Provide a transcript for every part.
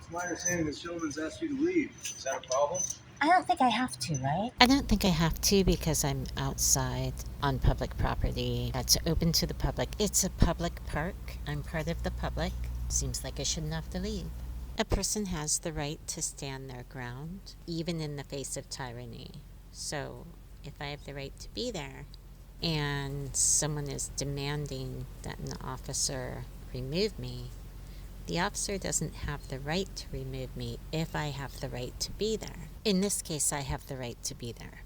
It's my understanding this gentleman's asked you to leave. Is that a problem? I don't think I have to, right? I don't think I have to because I'm outside on public property that's open to the public. It's a public park. I'm part of the public. Seems like I shouldn't have to leave. A person has the right to stand their ground, even in the face of tyranny. So if I have the right to be there and someone is demanding that an officer remove me, the officer doesn't have the right to remove me if I have the right to be there. In this case, I have the right to be there.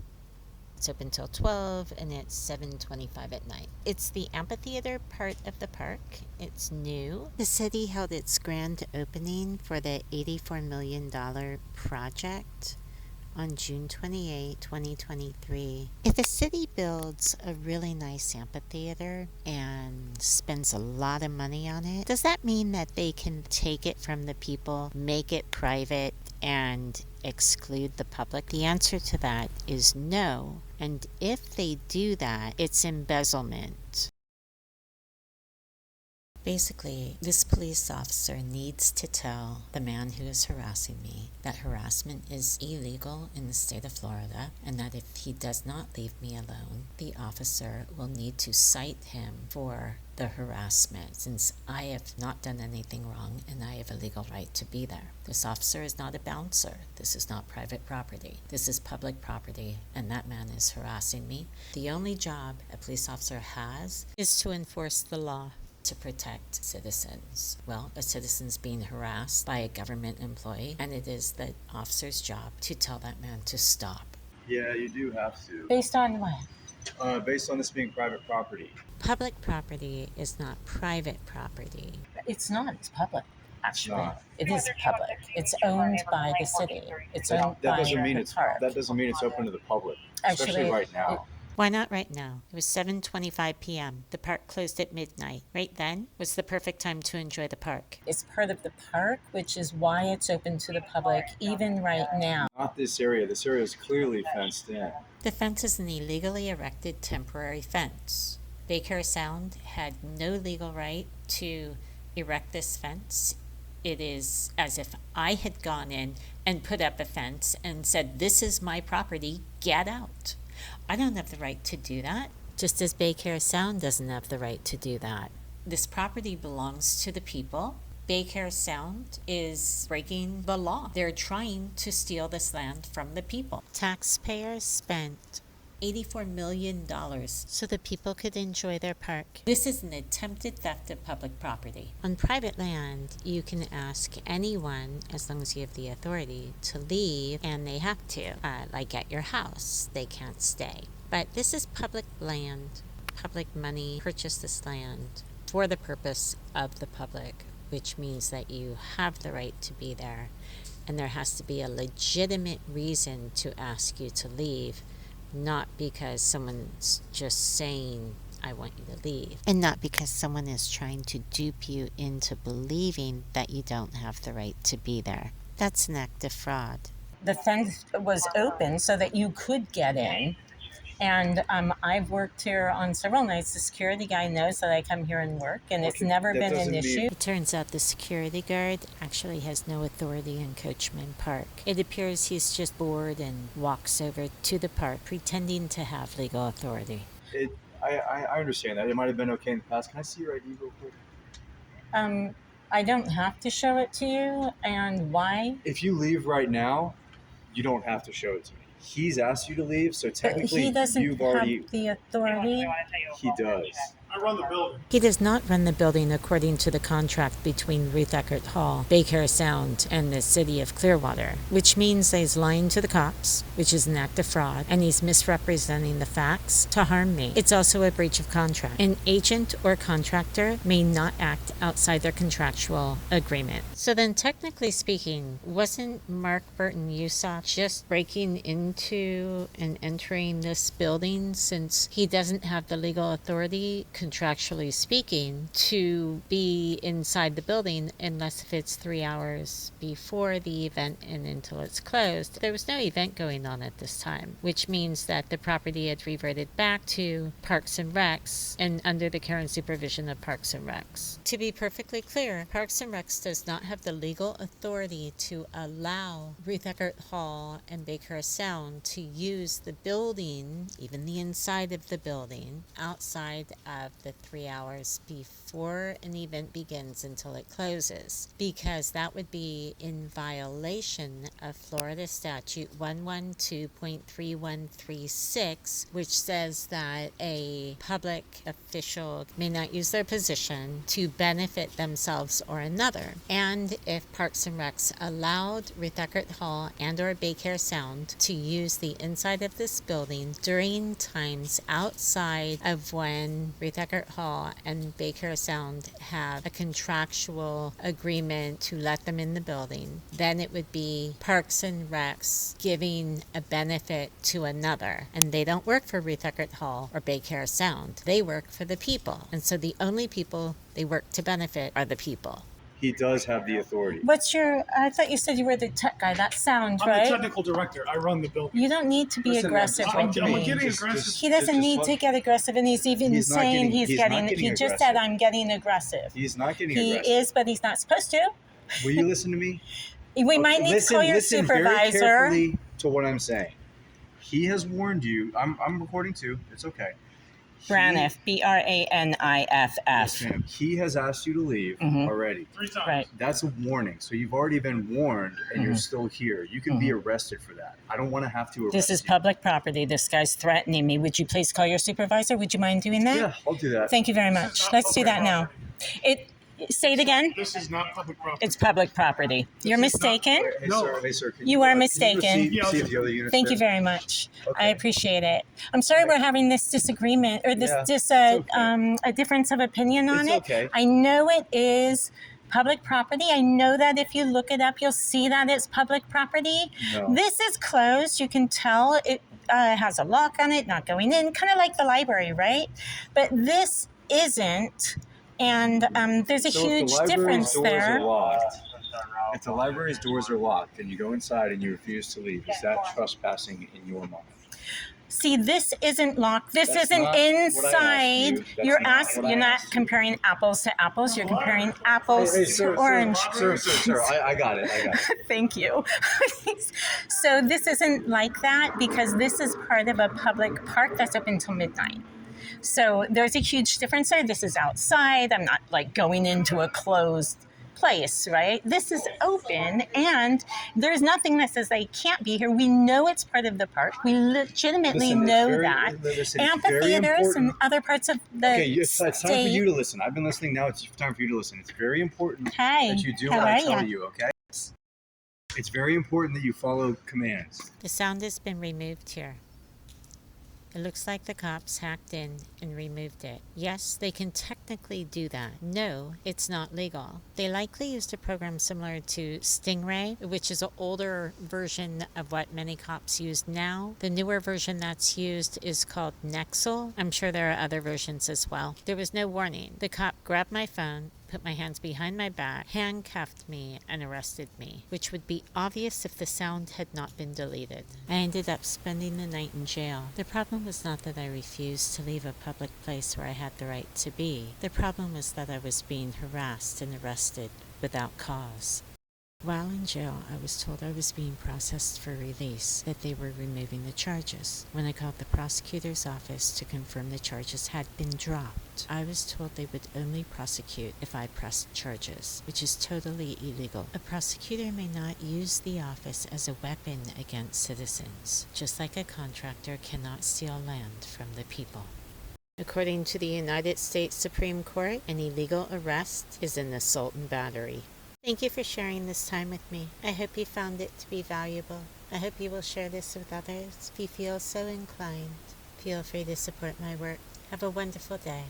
It's open till 12 and it's 7:25 at night. It's the amphitheater part of the park. It's new. The city held its grand opening for the $84 million project on June 28, 2023. If a city builds a really nice amphitheater and spends a lot of money on it, does that mean that they can take it from the people, make it private, and exclude the public? The answer to that is no. And if they do that, it's embezzlement. Basically, this police officer needs to tell the man who is harassing me that harassment is illegal in the state of Florida, and that if he does not leave me alone, the officer will need to cite him for the harassment, since I have not done anything wrong and I have a legal right to be there. This officer is not a bouncer. This is not private property. This is public property, and that man is harassing me. The only job a police officer has is to enforce the law, to protect citizens. Well, a citizen's being harassed by a government employee, and it is the officer's job to tell that man to stop. Yeah, you do have to. Based on what? Based on this being private property. Public property is not private property. It's not. It's public. Actually, not. it is public. It's owned by the city. It's owned That by doesn't mean the park. that doesn't mean it's open to the public, especially Actually, right now. Why not right now? It was 7:25 p.m. The park closed at midnight. Right then was the perfect time to enjoy the park. It's part of the park, which is why it's open to the public even right now. Not this area. This area is clearly fenced in. The fence is an illegally erected temporary fence. Baycare Sound had no legal right to erect this fence. It is as if I had gone in and put up a fence and said, "This is my property, get out." I don't have the right to do that, just as Baycare Sound doesn't have the right to do that. This property belongs to the people. Baycare Sound is breaking the law. They're trying to steal this land from the people. Taxpayers spent $84 million so the people could enjoy their park. This is an attempted theft of public property. On private land, you can ask anyone, as long as you have the authority, to leave, and they have to. Like at your house, they can't stay. But this is public land. Public money purchased this land for the purpose of the public, which means that you have the right to be there, and there has to be a legitimate reason to ask you to leave, not because someone's just saying, "I want you to leave," and not because someone is trying to dupe you into believing that you don't have the right to be there. That's an act of fraud. The fence was open so that you could get in. And I've worked here on several nights. The security guy knows that I come here and work, and it's Okay, never that been an doesn't mean- issue. It turns out the security guard actually has no authority in Coachman Park. It appears he's just bored and walks over to the park pretending to have legal authority. I understand that. It might have been okay in the past. Can I see your ID real quick? I don't have to show it to you. And why? If you leave right now, you don't have to show it to me. He's asked you to leave, so But technically he doesn't you've have already. the authority. He does. I run the building. He does not run the building according to the contract between Ruth Eckert Hall, Baycare Sound, and the city of Clearwater, which means that he's lying to the cops, which is an act of fraud, and he's misrepresenting the facts to harm me. It's also a breach of contract. An agent or contractor may not act outside their contractual agreement. So then, technically speaking, wasn't Mark Burton Usoff just breaking into and entering this building since he doesn't have the legal authority? contractually speaking, to be inside the building unless if it's 3 hours before the event and until it's closed. There was no event going on at this time, which means that the property had reverted back to Parks and Recs and under the care and supervision of Parks and Recs. To be perfectly clear, Parks and Recs does not have the legal authority to allow Ruth Eckert Hall and Baker Sound to use the building, even the inside of the building, outside of the 3 hours before an event begins until it closes, because that would be in violation of Florida Statute 112.3136, which says that a public official may not use their position to benefit themselves or another. And if Parks and Recs allowed Ruth Eckert Hall and or Baycare Sound to use the inside of this building during times outside of when Ruth Eckert Hall and Baycare Sound have a contractual agreement to let them in the building, then it would be Parks and Recs giving a benefit to another. And they don't work for Ruth Eckert Hall or Baycare Sound. They work for the people. And so the only people they work to benefit are the people. He does have the authority. I thought you said you were the tech guy. That sounds I'm right. the technical director. I run the building. You don't need to be Listen, aggressive man, with talk to I'm me. getting Just- aggressive. He doesn't just need let- to get aggressive, and he's even He's not saying getting- he's getting. not He getting just aggressive. said I'm getting aggressive. He's not getting He aggressive. is, but he's not supposed to. Will you listen to me? We might need to call your listen very supervisor. carefully to what I'm saying. He has warned you. I'm recording too. It's okay. Braniff, Braniff. Yes, ma'am. He has asked you to leave Mhm. already. 3 times. Right. That's a warning. So you've already been warned, and you're Mhm. still here. You can be arrested for that. I don't want to have to arrest This is you. public property. This guy's threatening me. Would you please call your supervisor? Would you mind doing that? Yeah, I'll do that. Thank you very This is much. not Let's do public that now. property. Say it again. This is not public property. It's public property. You're This is not- mistaken. Hey, No. sir. Hey, sir. Can You are can mistaken. see Yeah, if the other units Thank there? you very much. I Okay. appreciate it. I'm sorry we're having this disagreement or this Yeah, dis it's okay. a difference of opinion on It's it. okay. I know it is public property. I know that if you look it up, you'll see that it's public property. No. This is closed. You can tell it has a lock on it, not going in, kind of like the library, right? But this isn't. And there's a So if huge the library's difference doors there. Are locked, if the library's doors are locked and you go inside and you refuse to leave, is that trespassing in your mind? See, this isn't locked. This That's isn't not what I asked inside. you. That's You're not what I you're not asked you. comparing apples to apples. You're comparing apples to orange. Sir, I got it. Thank you. So this isn't like that because this is part of a public park that's open till midnight. So there's a huge difference there. This is outside. I'm not like going into a closed place, right? This is open and there's nothing that says they can't be here. We know it's part of the park. We legitimately know that. Amphitheaters and other parts of the Okay, it's time for state. you to listen. I've been listening. Now it's time for you to listen. It's very important Hi, that you do how what are I tell ya? you, okay? It's very important that you follow commands. The sound has been removed here. It looks like the cops hacked in and removed it. Yes, they can technically do that. No, it's not legal. They likely used a program similar to Stingray, which is an older version of what many cops use now. The newer version that's used is called Nexel. I'm sure there are other versions as well. There was no warning. The cop grabbed my phone, put my hands behind my back, handcuffed me, and arrested me, which would be obvious if the sound had not been deleted. I ended up spending the night in jail. The problem was not that I refused to leave a public place where I had the right to be. The problem was that I was being harassed and arrested without cause. While in jail, I was told I was being processed for release, that they were removing the charges. When I called the prosecutor's office to confirm the charges had been dropped, I was told they would only prosecute if I pressed charges, which is totally illegal. A prosecutor may not use the office as a weapon against citizens, just like a contractor cannot steal land from the people. According to the United States Supreme Court, an illegal arrest is an assault and battery. Thank you for sharing this time with me. I hope you found it to be valuable. I hope you will share this with others if you feel so inclined. Feel free to support my work. Have a wonderful day.